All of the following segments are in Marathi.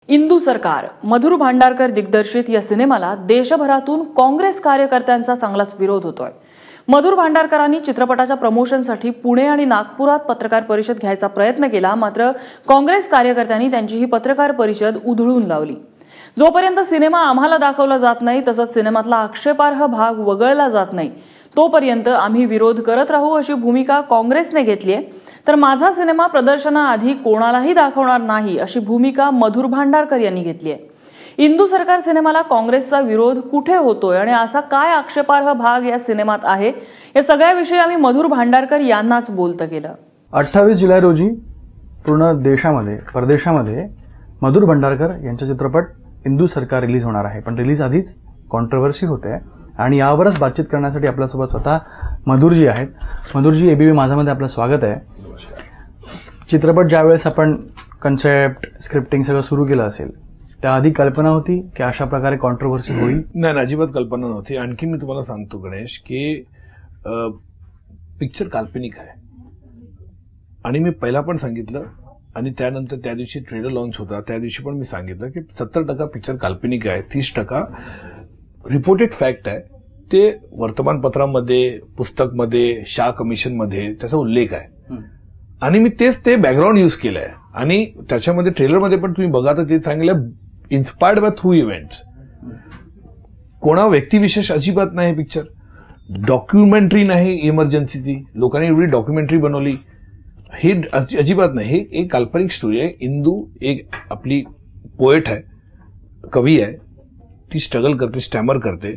इंदू सरकार मधुर भांडारकर दिग्दर्शित या सिनेमाला देशभरातून काँग्रेस कार्यकर्त्यांचा चांगलाच विरोध होतोय। मधुर भांडारकरांनी चित्रपटाच्या प्रमोशनसाठी पुणे आणि नागपुरात पत्रकार परिषद घ्यायचा प्रयत्न केला, मात्र काँग्रेस कार्यकर्त्यांनी त्यांची ही पत्रकार परिषद उधळून लावली। जोपर्यंत सिनेमा आम्हाला दाखवला जात नाही, तसंच सिनेमातला आक्षेपार्ह भाग वगळला जात नाही, तोपर्यंत आम्ही विरोध करत राहू अशी भूमिका काँग्रेसने घेतली आहे। तर माझा सिनेमा प्रदर्शनाआधी कोणालाही दाखवणार नाही अशी भूमिका मधुर भांडारकर यांनी घेतली आहे। इंदू सरकार सिनेमाला काँग्रेसचा विरोध कुठे होतोय आणि असा काय आक्षेपार्ह भाग या सिनेमात आहे, या सगळ्याविषयी आम्ही मधुर भांडारकर यांनाच बोलतं केलं। 28 जुलै रोजी पूर्ण देशामध्ये परदेशामध्ये मधुर भांडारकर यांचा चित्रपट इंदू सरकार रिलीज होणार आहे। पण रिलीज आधीच कॉन्ट्रोवर्सी होते आणि यावरच बातचीत करण्यासाठी आपल्यासोबत स्वतः मधुरजी आहेत। मधुरजी, एबीपी माझामध्ये आपलं स्वागत आहे। चित्रपट ज्यावेळेस आपण कन्सेप्ट स्क्रिप्टिंग सगळं सुरू केलं असेल, त्याआधी कल्पना होती की अशा प्रकारे कॉन्ट्रोवर्सी होईल? नाही, अजिबात कल्पना नव्हती। आणखी मी तुम्हाला सांगतो गणेश की पिक्चर काल्पनिक आहे आणि मी पहिला पण सांगितलं आणि त्यानंतर त्या दिवशी ट्रेलर लॉन्च होता त्या दिवशी पण मी सांगितलं की 70% पिक्चर काल्पनिक आहे, 30% रिपोर्टेड फॅक्ट आहे। ते वर्तमानपत्रामध्ये, पुस्तकमध्ये, शाह कमिशनमध्ये त्याचा उल्लेख आहे आणि मी ते बॅकग्राऊंड यूज केलंय आणि त्याच्यामध्ये ट्रेलरमध्ये पण तुम्ही बघा तर ते सांगितलं इन्स्पायर्ड बाय थ्रू इव्हेंट्स। कोणा व्यक्तिविशेष अजिबात नाही पिक्चर, डॉक्युमेंटरी नाही इमर्जन्सीची, लोकांनी एवढी डॉक्युमेंटरी बनवली हे अजिबात नाही। हे एक काल्पनिक स्टोरी आहे। इंदू एक आपली पोएट आहे, कवी आहे, ती स्ट्रगल करते, स्टॅमर करते,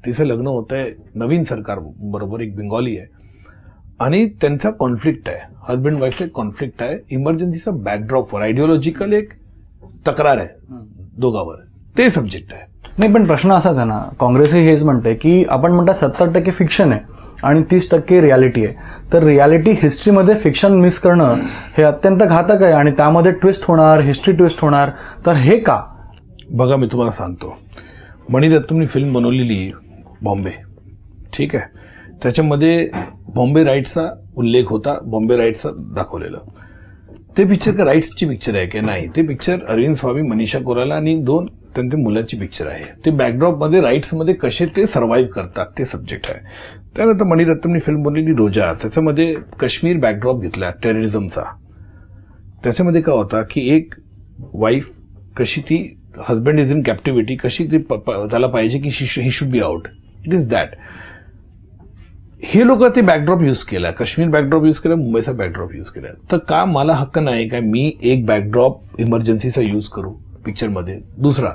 तिचं लग्न होतंय नवीन सरकार बरोबर, एक बेंगॉली आहे आणि त्यांचा कॉन्फ्लिक्ट आहे, हजबंड वाईफचा कॉन्फ्लिक्ट आहे, इमर्जन्सीचा बॅकड्रॉपवर आयडिओलॉजिकल एक तक्रार आहे दोघांवर, ते सब्जेक्ट आहे। नाही, पण प्रश्न असाच आहे ना, काँग्रेसही हेच म्हणते की आपण म्हणता 70% फिक्शन आहे आणि 30% रियालिटी आहे, तर रियालिटी हिस्ट्रीमध्ये फिक्शन मिस करणं हे अत्यंत घातक आहे आणि त्यामध्ये ट्विस्ट होणार, हिस्ट्री ट्विस्ट होणार, तर हे का? बघा, मी तुम्हाला सांगतो, मणिरत्नमनी फिल्म बनवलेली बॉम्बे, ठीक आहे, त्याच्यामध्ये बॉम्बे राईट्सचा उल्लेख होता, बॉम्बे राईट्सचा दाखवलेलं। ते पिक्चर का राईट्सची पिक्चर आहे की नाही? ते पिक्चर अरविंद स्वामी, मनीषा कोराला आणि 2 त्यांच्या मुलाची पिक्चर आहे। ते बॅकड्रॉपमध्ये राईट्समध्ये कसे ते सर्व्हाइव्ह करतात ते सब्जेक्ट आहे। त्यानंतर मणिरत्नमनी फिल्म बनवलेली रोजा, त्याच्यामध्ये काश्मीर बॅकड्रॉप घेतला टेररिझमचा। त्याच्यामध्ये काय होता की एक वाईफ कशी ती हजबंड इज इन कॅप्टिव्हिटी, कशी ती त्याला पाहिजे की he should be out, it is that. हे लोक ते बॅकड्रॉप यूज केला, काश्मीर बॅकड्रॉप यूज केला, मुंबईचा बॅकड्रॉप यूज केला, तर का मला हक्क नाही का मी एक बॅकड्रॉप इमर्जन्सीचा यूज करू पिक्चरमध्ये? दुसरा,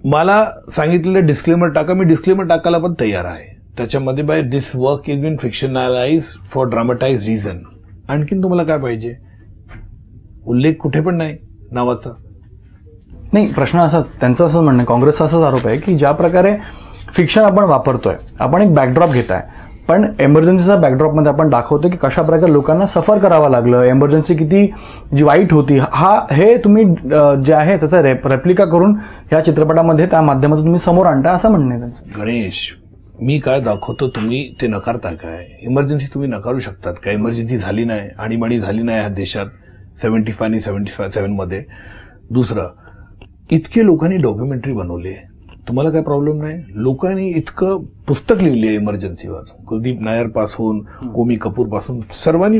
मला सांगितलेलं डिस्क्लेमर टाका, मी डिस्क्लेमर टाकायला पण तयार आहे त्याच्यामध्ये, by this work is been fictionalize for dramatize reason. आणखीन तुम्हाला काय पाहिजे? उल्लेख कुठे पण नाही नावाचा। नाही, प्रश्न असाच, त्यांचं असं म्हणणं, काँग्रेसचा असाच आरोप आहे की ज्या प्रकारे फिक्शन आपण वापरतोय, आपण एक बॅकड्रॉप घेताय, पण एमर्जन्सीचा बॅकड्रॉपमध्ये आपण दाखवतो की कशा प्रकारे लोकांना सफर करावं लागलं, एमर्जन्सी किती जी वाईट होती, हे तुम्ही जे आहे त्याचा रेप्लिका करून या चित्रपटामध्ये त्या माध्यमातून तुम्ही समोर आणता, असं म्हणणं आहे त्यांचं। गणेश, मी काय दाखवतो तुम्ही ते नकारता काय? इमर्जन्सी तुम्ही नकारू शकतात का? इमर्जन्सी झाली नाही, आणीबाणी झाली नाही ह्या देशात 75 आणि 77 मध्ये। दुसरं, इतके लोकांनी डॉक्युमेंटरी बनवले, तुम्हाला काय प्रॉब्लेम नाही? लोकांनी इतकं पुस्तक लिहिली आहे इमर्जन्सीवर, कुलदीप नायर पासून कोमी कपूर पासून सर्वांनी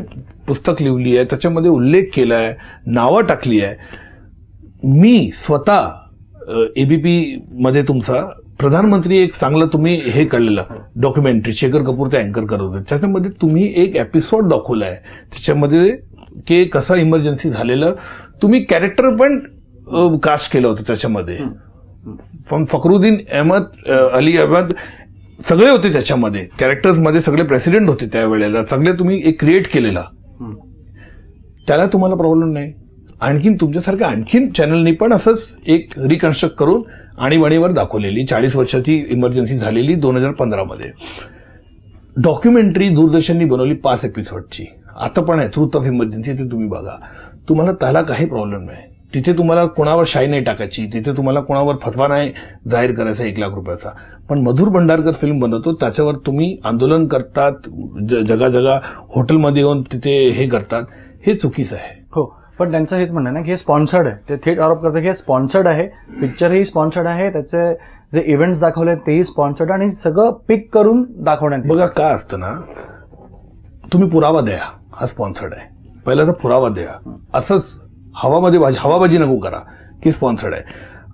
पुस्तक लिहिली आहे, त्याच्यामध्ये उल्लेख केला आहे, नावं टाकली आहे। मी स्वतः एबीपी मध्ये तुमचा प्रधानमंत्री एक चांगलं तुम्ही हे कळलेलं डॉक्युमेंटरी, शेखर कपूर ते अँकर करत होते, त्याच्यामध्ये तुम्ही एक एपिसोड दाखवलाय, त्याच्यामध्ये की कसं इमर्जन्सी झालेलं, तुम्ही कॅरेक्टर पण कास्ट केलं होतं त्याच्यामध्ये, फखरुद्दीन अली अहमद सगळे होते त्याच्यामध्ये, कॅरेक्टर्समध्ये सगळे प्रेसिडेंट होते त्यावेळेला, सगळे तुम्ही एक क्रिएट केलेला, त्याला तुम्हाला प्रॉब्लेम नाही। आणखीन तुमच्यासारख्या आणखीन चॅनलनी पण असंच एक रिकन्स्ट्रक्ट करून आणीबाणीवर दाखवलेली 40 वर्षाची इमर्जन्सी झालेली 2015 मध्ये डॉक्युमेंटरी दूरदर्शननी बनवली 5 एपिसोडची, आता पण आहे ट्रूथ ऑफ इमर्जन्सी, ते तुम्ही बघा, तुम्हाला त्याला काही प्रॉब्लेम नाही। तिथे तुम्हाला कोणावर शाई नाही टाकायची, तिथे तुम्हाला कोणावर फतवा नाही जाहीर करायचा 1 लाख रुपयाचा, पण मधुर भांडारकर फिल्म बनवतो त्याच्यावर तुम्ही आंदोलन करतात, जगा हॉटेलमध्ये येऊन तिथे हे करतात, हे चुकीचं आहे। हो, पण त्यांचं हेच म्हणणं आहे ना की हे स्पॉन्सर्ड आहे. ते थेट आरोप करतात की हे स्पॉन्सर्ड आहे, पिक्चरही स्पॉन्सर्ड आहे, त्याचे जे इव्हेंट्स दाखवले तेही स्पॉन्सर्ड आणि सगळं पिक करून दाखवण्यात येतं. बघा काय असतं ना, तुम्ही पुरावा द्या हा स्पॉन्सर्ड आहे, पहिला तर पुरावा द्या. असंच हवाबाजी नको करा की स्पॉन्सर्ड आहे.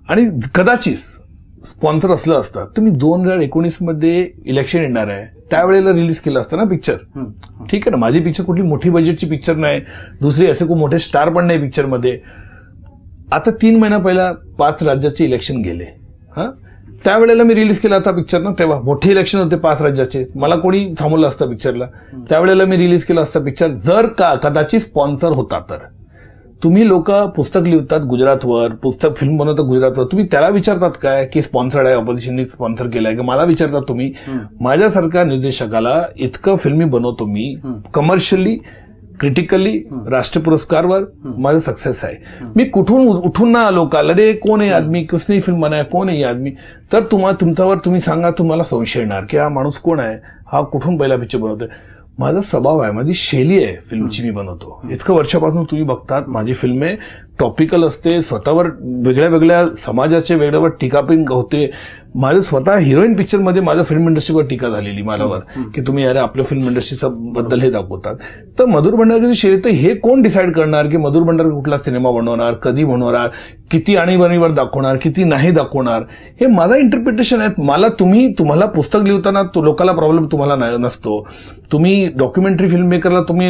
आणि कदाचित स्पॉन्सर असलं असतं तुम्ही 2019 मध्ये इलेक्शन येणार आहे त्यावेळेला रिलीज केलं असतं ना पिक्चर. ठीक आहे ना, माझी पिक्चर कुठली मोठी बजेटची पिक्चर नाही, दुसरे असे खूप मोठे स्टार पण नाही पिक्चरमध्ये. आता 3 महिना पहिला 5 राज्याचे इलेक्शन गेले, त्यावेळेला मी रिलीज केला होता पिक्चर ना. तेव्हा मोठे इलेक्शन होते 5 राज्याचे, मला कोणी थांबवलं असतं पिक्चरला, त्यावेळेला मी रिलीज केला असता पिक्चर. जर कदाचित स्पॉन्सर होता तर. तुम्ही लोक पुस्तक लिहितात गुजरातवर, पुस्तक फिल्म बनवतात गुजरातवर, तुम्ही त्याला विचारतात काय की स्पॉन्सर्ड आहे, ऑपोजिशननी स्पॉन्सर केलाय का? मला विचारतात तुम्ही. माझ्यासारख्या निर्देशकाला इतकं फिल्मी बनवतो मी, कमर्शियली, क्रिटिकली, राष्ट्रीय पुरस्कारवर माझं सक्सेस आहे. मी कुठून उठून ना आलो काल, अरे कोण आहे आदमी, किसने फिल्म बनाया, कोण आहे आदमी, तर तुमच्यावर तुम्ही सांगा, तुम्हाला संशय येणार की हा माणूस कोण आहे, हा कुठून पहिला पिक्चर बनवतोय. माझा स्वभाव आहे, माझी शैली आहे फिल्मची, मी बनवतो. इतकं वर्षापासून तुम्ही बघतात माझी फिल्म टॉपिकल असते, स्वतःवर वेगळ्या वेगळ्या समाजाचे वेगळ्यावर टीका पण होते. माझं स्वतः हिरोईन पिक्चरमध्ये माझ्या फिल्म इंडस्ट्रीवर टीका झालेली मलावर की तुम्ही अरे आपल्या फिल्म इंडस्ट्रीचा बद्दल हे दाखवतात. तर मधुर भंडारकरची शैली, तर हे कोण डिसाईड करणार की मधुर भंडारकर कुठला सिनेमा बनवणार, कधी बनवणार, किती आणीबाणीवर दाखवणार, किती नाही दाखवणार, हे माझा इंटरप्रिटेशन आहे. तुम्हाला पुस्तक लिहिताना लोकांना प्रॉब्लेम तुम्हाला नसतो, तुम्ही डॉक्युमेंटरी फिल्म मेकरला तुम्ही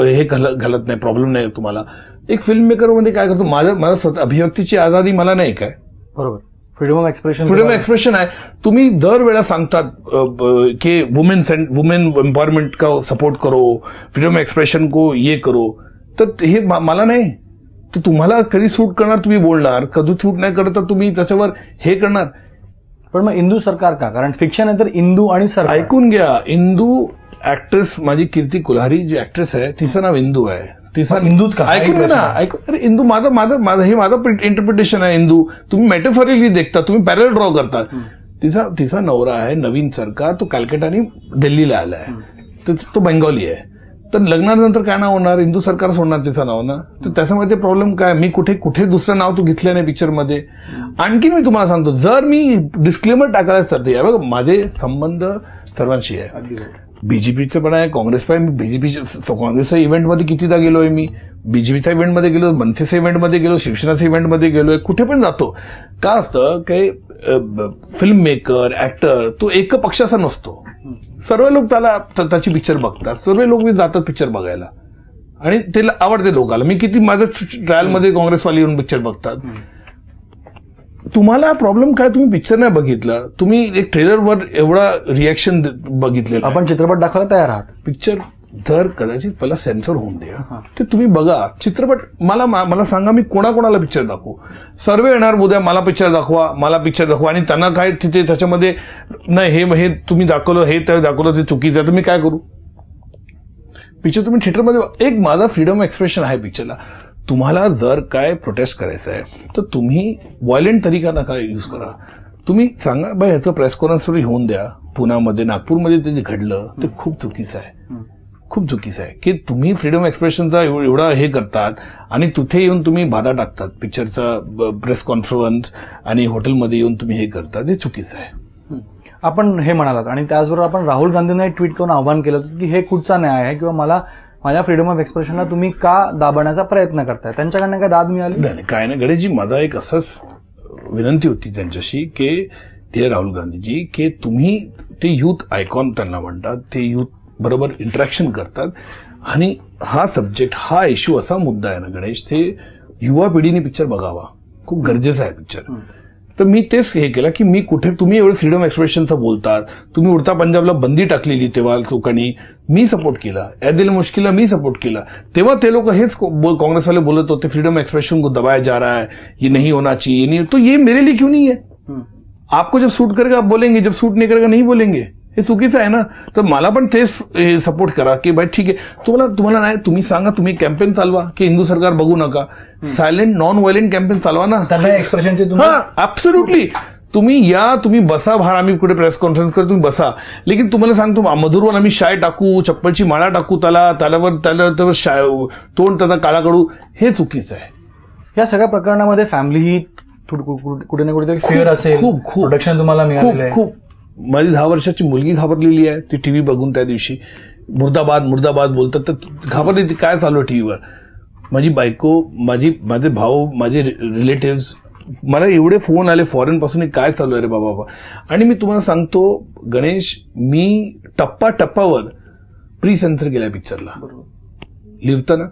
हे घालत नाही, प्रॉब्लेम नाही तुम्हाला. एक फिल्म मेकर मध्ये काय करतो, माझं स्वतः अभिव्यक्तीची आझादी मला नाही काय, बरोबर, फ्रीडम ऑफ एक्सप्रेशन आहे. तुम्ही दरवेळा सांगतात की वुमेन एम्पॉवरमेंट का सपोर्ट करो, फ्रीडम ऑफ एक्सप्रेशन को ये करो, तर हे मला नाही. तर तुम्हाला कधी सूट करणार तुम्ही बोलणार, कधी सूट नाही करत तर तुम्ही त्याच्यावर हे करणार. पण मग इंदू सरकार का? कारण फिक्शन आहे तर इंदू आणि सरकार. ऐकून घ्या, इंदू ऍक्ट्रेस माझी कीर्ती कुल्हारी जी ऍक्ट्रेस आहे तिचं नाव इंदू आहे. इंदूच का? ऐकून घ्या ना, अरे इंदू हे माझं इंटरप्रिटेशन आहे. इंदू तुम्ही मेटाफॉरिकली देखता, तुम्ही पॅरल ड्रॉ करता. तिचा नवरा आहे नवीन सरकार, तो कॅलकटानी दिल्लीला आलाय, तर तो बेंगॉली आहे. तर लग्नानंतर काय नाव होणार? इंदू सरकार सोडणार तिचं नाव ना. तर त्याच्यामध्ये प्रॉब्लेम काय? मी कुठे दुसरं नाव तू घेतलं नाही पिक्चरमध्ये. आणखी मी तुम्हाला सांगतो, जर मी डिस्क्लेमर टाकायलाच तर ते बघा माझे संबंध सर्वांशी आहे. बीजेपीचं पण आहे, काँग्रेस पण आहे. काँग्रेसच्या इव्हेंटमध्ये कितीदा गेलोय मी, बीजेपीच्या इव्हेंटमध्ये गेलो, मनसेच्या इव्हेंटमध्ये गेलो, शिवसेनाच्या इव्हेंटमध्ये गेलोय, कुठे पण जातो. का असतं काही फिल्म मेकर, ऍक्टर तो एक पक्षाचा नसतो. सर्व लोक त्याची पिक्चर बघतात, सर्व लोक जातात पिक्चर बघायला आणि ते आवडते लोकांना. मी किती माझं ट्रायलमध्ये काँग्रेसवाले येऊन पिक्चर बघतात. तुम्हाला प्रॉब्लेम काय? तुम्ही पिक्चर नाही बघितलं, तुम्ही एक ट्रेलरवर एवढा रिॲक्शन बघितलेलं. आपण चित्रपट दाखवायला तयार आहात. पिक्चर तर कदाचित पहिला सेन्सर होऊन द्या, ते तुम्ही बघा चित्रपट. मला सांगा मी कोणाकोणाला पिक्चर दाखवू? सर्वे येणार उद्या, मला पिक्चर दाखवा आणि त्यांना काय तिथे त्याच्यामध्ये नाही हे तुम्ही दाखवलं, हे त्या दाखवलं ते चुकीचं आहे, तर मी काय करू? पिक्चर तुम्ही थिएटरमध्ये, एक माझा फ्रीडम एक्सप्रेशन आहे पिक्चरला. तुम्हाला जर काय प्रोटेस्ट करायचं आहे तर तुम्ही व्हायलेंट तरीका नका यूज करा. तुम्ही सांगा बाई ह्याचं प्रेस कॉन्फरन्स होऊन द्या. पुण्यामध्ये, नागपूरमध्ये ते जे घडलं ते खूप चुकीचं आहे की तुम्ही फ्रीडम एक्सप्रेशनचा एवढा हे करतात आणि तिथे येऊन तुम्ही बाधा टाकतात. पिक्चरचा प्रेस कॉन्फरन्स आणि हॉटेलमध्ये येऊन तुम्ही हे करतात, हे चुकीचं आहे. आपण हे म्हणालात आणि त्याचबरोबर आपण राहुल गांधींना एक ट्विट करून आव्हान केलं होतं की हे कुठचा न्याय आहे किंवा माझ्या फ्रीडम ऑफ एक्सप्रेशनला तुम्ही का दाबण्याचा प्रयत्न करताय? त्यांच्याकडनं काय दाद मिळाली? नाही, काय नाही गणेशजी, माझा एक असंच विनंती होती त्यांच्याशी की डिअर राहुल गांधीजी, की तुम्ही ते युथ आयकॉन त्यांना म्हणतात, ते युथ बरोबर इंटरॅक्शन करतात आणि हा सब्जेक्ट, हा इश्यू असा मुद्दा आहे ना गणेश, ते युवा पिढीने पिक्चर बघावा, खूप गरजेचं आहे पिक्चर. तर मी तेच हे केलं की मी तुम्ही एवढं फ्रीडम एक्सप्रेशनचं बोलतात, तुम्ही उडता पंजाबला बंदी टाकलेली तेव्हा लोकांनी, मी सपोर्ट केला. दिल मुश्किलला मी सपोर्ट केला. तेव्हा ते लोक हेच कांग्रेस वाले बोलत होते फ्रीडम एक्सप्रेशन को दबाया जा रहा है, ये नहीं होना चाहिए, ये नहीं. तो ये मेरे लिए क्यों नहीं है? आपको जब सूट करेगा आप बोलेंगे, जब सूट नहीं करेगा नहीं बोलेंगे. हे चुकीचं आहे ना. तर मला पण तेच सपोर्ट करा की बाई ठीक आहे, तुम्हाला नाही, तुम्ही सांगा, तुम्ही कॅम्पेन चालवा की हिंदू सरकार बघू नका, सायलेंट नॉन व्हायलेंट कॅम्पेन चालवा ना. एक्सप्रेशनचे ऍब्सोल्युटली. तुम्ही या, तुम्ही बसा बाहेर, आम्ही कुठे प्रेस कॉन्फरन्स करतो, तुम्ही बसा. लेकिन तुम्हाला सांगतो मधुरवर आम्ही शाय टाकू, चप्पलची माळा टाकू, त्याला तोंड त्याचा काळा काढू, हे चुकीचं आहे. या सगळ्या प्रकरणामध्ये फॅमिली ही कुठे ना कुठेतरी फेअर असेल, खूप प्रोटेक्शन तुम्हाला मिळालेलं आहे. खूप. माझी 10 वर्षाची मुलगी घाबरलेली आहे, ती टीव्ही बघून त्या दिवशी मुर्दाबाद बोलतात, तर घाबरली ती. काय चालू आहे टीव्हीवर. माझी बायको, माझे भाऊ, माझे रिलेटिव्ह, मला एवढे फोन आले फॉरेन पासून, काय चालू आहे रे बाबा. आणि मी तुम्हाला सांगतो गणेश, मी टप्प्यावर प्री सेन्सर केलाय पिक्चरला, लिहिताना,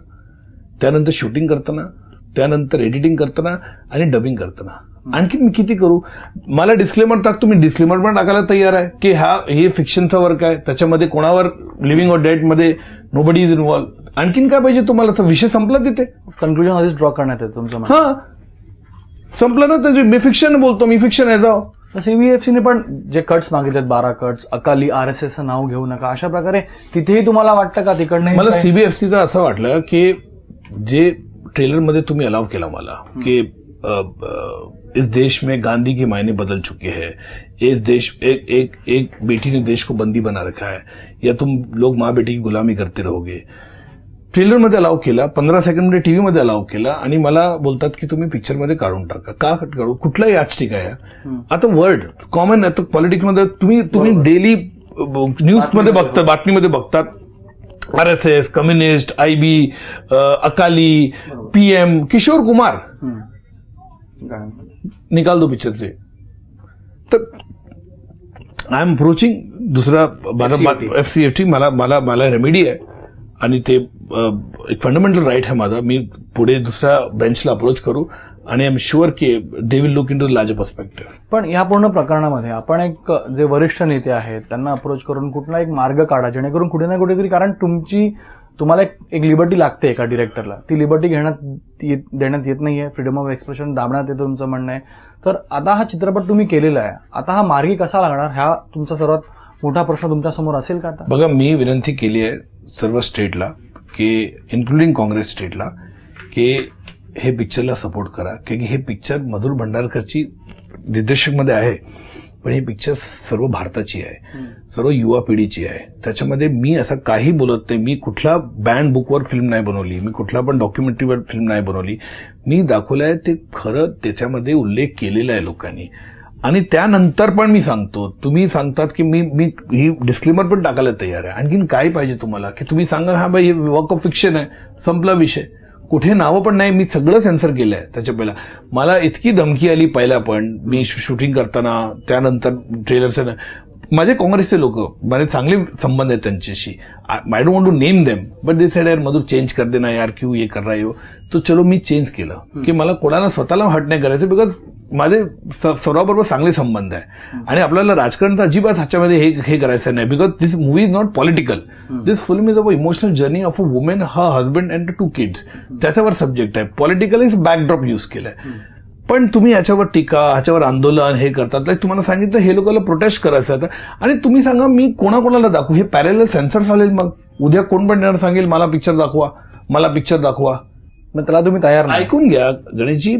त्यानंतर शूटिंग करताना, त्यानंतर एडिटिंग करताना आणि डबिंग करताना. आणखी मी किती करू. मला डिस्क्लेमर टाकतो, मी डिस्क्लेमर पण टाकायला तयार आहे की हे फिक्शनचा वर्क आहे, त्याच्यामध्ये कोणावर लिव्हिंग ऑर डेड मध्ये नोबडी इज इन्व्हॉल्व. आणखीन काय पाहिजे तुम्हाला. विषय संपला तिथे, कन्क्लुजन आधीच ड्रॉ करण्यात येतं तुमचं. हा, संपलं ना. त्याचे मी फिक्शन बोलतो, मी फिक्शन आहे. जाओ. सीबीएफसीने पण जे कट्स मागितलेत, 12 कट्स, अकाली RSSचं नाव घेऊ नका, अशा प्रकारे तिथेही तुम्हाला वाटतं का तिकडनं. मला सीबीएफसीचं असं वाटलं की जे ट्रेलरमध्ये तुम्ही अलाव केला मला की इस देश में गांधी के मायने बदल चुके हैं, इस देश एक बेटी ने देश को बंदी बना रखा है, या तुम लोग माँ बेटी की गुलामी करते रहोगे. ट्रेलरमध्ये अलाव केला, 15 सेकंडमध्ये टीव्हीमध्ये अलाव केला, आणि मला बोलतात की तुम्ही पिक्चरमध्ये काढून टाका. का काढू. कुठलाही याचटिक आहे. आता वर्ड कॉमन, आता पॉलिटिक्समध्ये तुम्ही डेली न्यूजमध्ये बघता, बातमीमध्ये बघतात, RSS, कम्युनिस्ट, IB, अकाली, PM, किशोर कुमार, निकाल दो पिक्चर से. तर आय एम अप्रोचिंग दुसरा FCFT, मला रेमेडी आहे, आणि ते एक फंडामेंटल राईट आहे माझा. मी पुढे दुसऱ्या बेंचला अप्रोच करू, आणि आय एम शुअर की they will look into larger perspective. पण या पूर्ण प्रकरणामध्ये आपण एक जे वरिष्ठ नेते आहेत त्यांना अप्रोच करून कुठला एक मार्ग काढा, जेणेकरून कुठे ना कुठेतरी, कारण तुम्हाला एक लिबर्टी लागते एका डिरेक्टरला, ती लिबर्टी देण्यात येत नाहीये, फ्रीडम ऑफ एक्सप्रेशन दाबण्यात येतं तुमचं म्हणणं आहे. तर आता हा चित्रपट तुम्ही केलेला आहे, आता हा मार्गी कसा लागणार, हा तुमचा सर्वात मोठा प्रश्न तुमच्यासमोर असेल का. आता बघा, मी विनंती केली आहे सर्व स्टेटला, की इन्क्लुडिंग काँग्रेस स्टेटला, की हे पिक्चरला सपोर्ट करा. कारण की हे पिक्चर मधुर भंडारकरची दिग्दर्शकमध्ये आहे, पण ही पिक्चर सर्व भारताची आहे, सर्व युवा पिढीची आहे. त्याच्यामध्ये मी असं काही बोलत नाही. मी कुठला बँड बुकवर फिल्म नाही बनवली, मी कुठला पण डॉक्युमेंटरीवर फिल्म नाही बनवली. मी दाखवलं आहे ते खरं, त्याच्यामध्ये उल्लेख केलेला आहे लोकांनी. आणि त्यानंतर पण मी सांगतो, तुम्ही सांगतात की मी ही डिस्क्लेमर पण टाकायला तयार आहे. आणखीन काय पाहिजे तुम्हाला, की तुम्ही सांगा हा बाई हे वर्क ऑफ फिक्शन आहे, संपला विषय. कुठे नावं पण नाही, मी सगळं सेन्सर केलंय. त्याच्या पहिला मला इतकी धमकी आली, पहिला पण मी शूटिंग करताना, त्यानंतर ट्रेलरचं. माझे काँग्रेसचे लोक, माझे चांगले संबंध आहेत त्यांच्याशी. I don't want to name them, but they said यार मधुर चेंज कर देना यार, क्यों ये कर रहा है हो. तो चलो मी चेंज केलं, की मला कोणाला स्वतःला हट नाही करायचं, बिकॉज माझे सर्वांबरोबर चांगले संबंध आहे. आणि आपल्याला राजकारण तर अजिबात ह्याच्यामध्ये हे करायचं नाही, because this movie is not political. This film is a emotional journey of a women, her husband and 2 kids. त्याच्यावर सब्जेक्ट आहे. पॉलिटिकल इज बॅकड्रॉप यूज केलाय. पण तुम्ही ह्याच्यावर टीका, ह्याच्यावर आंदोलन हे करतात. तुम्हाला सांगितलं हे लोकांना प्रोटेस्ट करायचं आहे, आणि तुम्ही सांगा मी कोणाकोणाला दाखवू. हे पॅरेलल सेन्सर चालेल. मग उद्या कोण पण येणार सांगेल मला पिक्चर दाखवा, मला पिक्चर दाखवा, मग त्याला तुम्ही तयार नाही. ऐकून घ्या गणेशजी,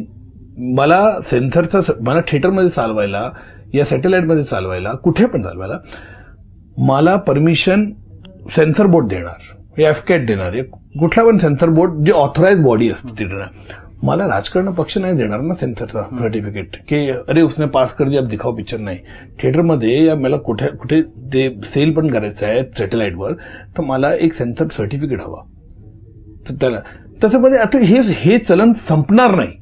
मला सेन्सरचा, मला थिएटरमध्ये चालवायला या सॅटेलाइटमध्ये चालवायला, कुठे पण चालवायला मला परमिशन सेन्सर बोर्ड देणार, FCAT देणार, कुठला पण सेन्सर बोर्ड जे ऑथराइज बॉडी असते ते देणार. मला राजकारण पक्ष नाही देणार ना सेन्सरचा सर्टिफिकेट, की अरे उसने पास कर दिया अब दिखाओ पिक्चर. नाही, थिएटरमध्ये या मला कुठे ते सेल पण करायचं आहे सॅटेलाइटवर, तर मला एक सेन्सर सर्टिफिकेट हवा. तर त्याला त्याच्यामध्ये आता हे चलन संपणार नाही.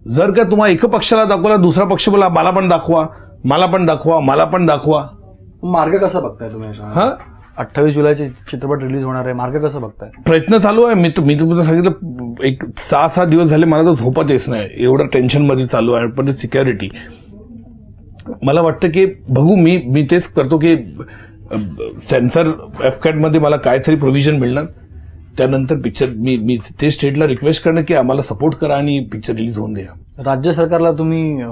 जर का तुम्हाला एका पक्षाला दाखवला, दुसरा पक्ष बोला मला पण दाखवा, मला पण दाखवा, मला पण दाखवा. मार्ग कसा बघताय तुम्ही. हा 28 जुलैचे चित्रपट रिलीज होणार आहे, मार्ग कसं बघताय. प्रयत्न चालू आहे. मी तुम्हाला सांगितलं एक 6-7 दिवस झाले मला तर झोपत येत नाही, एवढं टेन्शनमध्ये चालू आहे. पण सिक्युरिटी मला वाटतं की बघू, मी तेच करतो की सेन्सर FCAT मध्ये मला काहीतरी प्रोव्हिजन मिळणार. त्यानंतर पिक्चर मी ते स्टेटला रिक्वेस्ट करणं की आम्हाला सपोर्ट करा आणि पिक्चर रिलीज होऊन द्या. राज्य सरकारला तुम्ही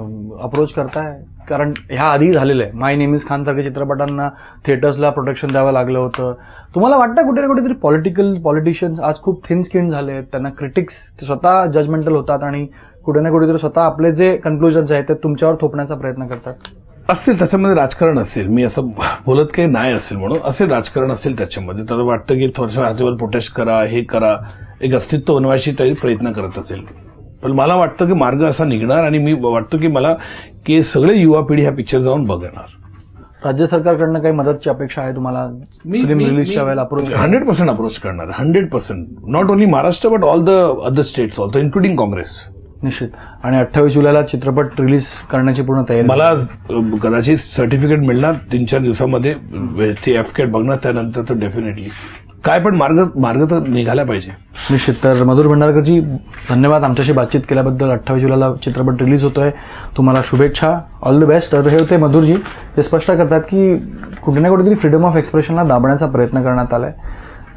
अप्रोच करताय, कारण ह्या आधी झालेलं आहे. माय नेम इज खान सारख्या चित्रपटांना थिएटर्सला प्रोटेक्शन द्यावं लागलं होतं. तुम्हाला वाटतं कुठे ना कुठेतरी पॉलिटिशियन्स आज खूप थिन स्किन झाले आहेत, त्यांना क्रिटिक्स स्वतः जजमेंटल होतात आणि कुठे ना कुठेतरी स्वतः आपले जे कन्क्लुजन्स आहेत ते तुमच्यावर थोपण्याचा प्रयत्न करतात? असेल त्याच्यामध्ये राजकारण असेल, मी असं बोलत काही नाही असेल म्हणून, असेल राजकारण असेल त्याच्यामध्ये. तर वाटतं की थोडंसं ह्याच्यावर प्रोटेस्ट करा, हे करा, एक अस्तित्व बनवायची तरी प्रयत्न करत असेल. पण मला वाटतं की मार्ग असा निघणार आणि मी वाटतं की मला की सगळे युवा पिढी ह्या पिक्चर जाऊन बघणार. राज्य सरकारकडनं काही मदतची अपेक्षा आहे तुम्हाला फिल्म रिलीजच्या वेळेला अप्रोच? 100% अप्रोच करणार, 100%. Not only Maharashtra but all the other states also, including Congress. निश्चित. आणि 28 जुलैला चित्रपट रिलीज करण्याची पूर्ण तयारी? मला कदाचित सर्टिफिकेट मिळणार 3-4 दिवसामध्ये, ते एफकेट बघणार, त्यानंतर तर डेफिनेटली काय, पण मार्ग तर निघाला पाहिजे. निश्चित. तर मधुर भंडारकरजी, धन्यवाद आमच्याशी बातचीत केल्याबद्दल. 28 जुलैला चित्रपट रिलीज होतोय, तुम्हाला शुभेच्छा, ऑल द बेस्ट. तर हे होते मधुरजी, ते स्पष्ट करतात की कुठे ना कुठेतरी फ्रीडम ऑफ एक्सप्रेशनला दाबण्याचा प्रयत्न करण्यात आलाय.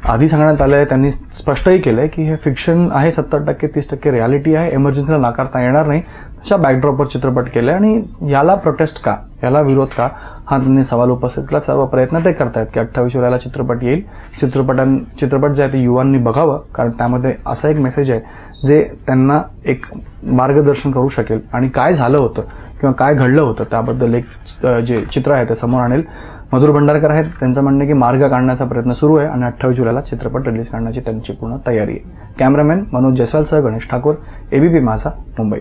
आधी सांगण्यात आलंय, त्यांनी स्पष्टही केलंय की हे फिक्शन आहे, 70% 30% रियालिटी आहे, इमर्जन्सीला नाकारता येणार नाही, अशा बॅकड्रॉपवर चित्रपट केलाय. आणि याला प्रोटेस्ट का, याला विरोध का, हा त्यांनी सवाल उपस्थित केला. सर्व प्रयत्न ते करतायत की 28 जुलैला चित्रपट येईल. चित्रपट जे आहे ते युवांनी बघावं, कारण त्यामध्ये असा एक मेसेज आहे जे त्यांना एक मार्गदर्शन करू शकेल आणि काय झालं होतं किंवा काय घडलं होतं त्याबद्दल एक जे चित्र आहे ते समोर आणेल. मधुर भंडारकर आहेत, त्यांचं म्हणणं की मार्ग काढण्याचा प्रयत्न सुरू आहे आणि 28 जुलैला चित्रपट रिलीज करण्याची त्यांची पूर्ण तयारी आहे. कॅमेरामॅन मनोज जयस्वालसह गणेश ठाकूर, एबीपी माझा, मुंबई.